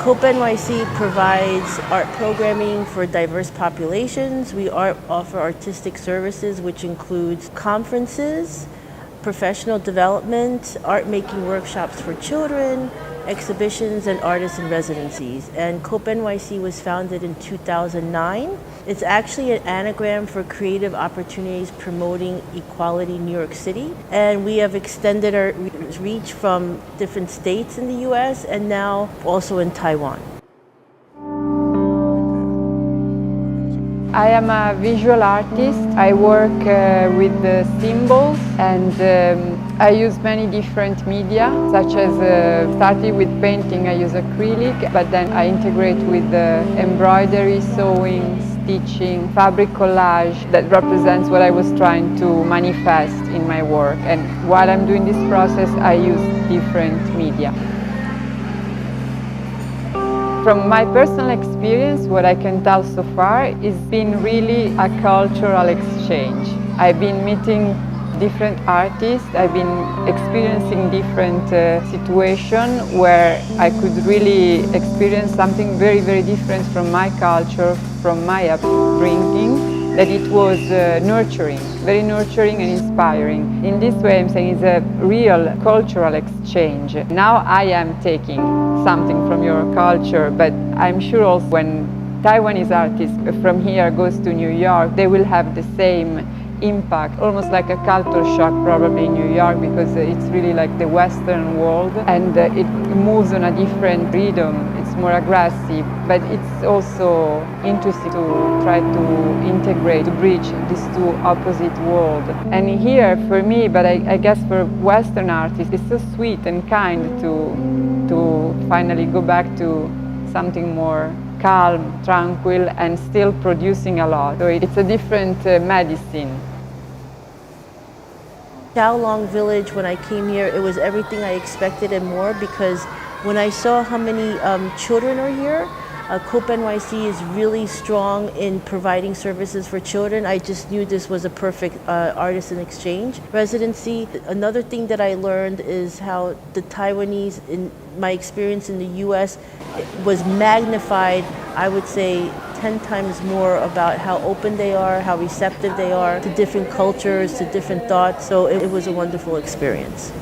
COPE NYC provides art programming for diverse populations. We offer artistic services, which includes conferences, professional development, art making workshops for children, exhibitions, and artists in residencies. And COPE NYC was founded in 2009. It's actually an anagram for Creative Opportunities Promoting Equality New York City. And we have extended our reach from different states in the US and now also in Taiwan. I am a visual artist. I work with the symbols and I use many different media, such as starting with painting, I use acrylic, but then I integrate with embroidery, sewing, stitching, fabric collage that represents what I was trying to manifest in my work. And while I'm doing this process, I use different media. From my personal experience, what I can tell so far is been really a cultural exchange. I've been meeting different artists, I've been experiencing different situations where I could really experience something very, very different from my culture, from my upbringing, that it was nurturing, very nurturing and inspiring. In this way, I'm saying it's a real cultural exchange. Now I am taking something from your culture, but I'm sure also when Taiwanese artists from here goes to New York, they will have the same impact, almost like a culture shock probably in New York, because it's really like the Western world and it moves on a different rhythm. It's more aggressive, but it's also interesting to try to integrate, to bridge these two opposite worlds. And here for me, but I guess for Western artists, it's so sweet and kind to finally go back to something more calm, tranquil, and still producing a lot. So it's a different medicine. Xiaolong Village, when I came here, it was everything I expected and more, because when I saw how many children are here, COPE NYC is really strong in providing services for children. I just knew this was a perfect artist in exchange residency. Another thing that I learned is how the Taiwanese, in my experience in the US, was magnified, I would say 10 times more, about how open they are, how receptive they are to different cultures, to different thoughts. So it was a wonderful experience.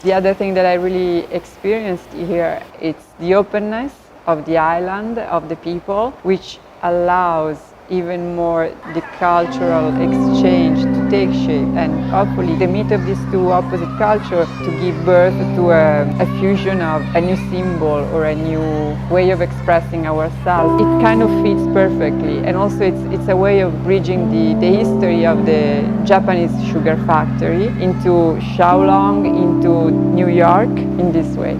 The other thing that I really experienced here is the openness of the island, of the people, which allows even more the cultural exchange to take shape, and hopefully the meet of these two opposite cultures to give birth to a fusion of a new symbol or a new way of expressing ourselves. It kind of fits perfectly, and also it's a way of bridging the history of the Japanese sugar factory into Xiaolong, into New York in this way.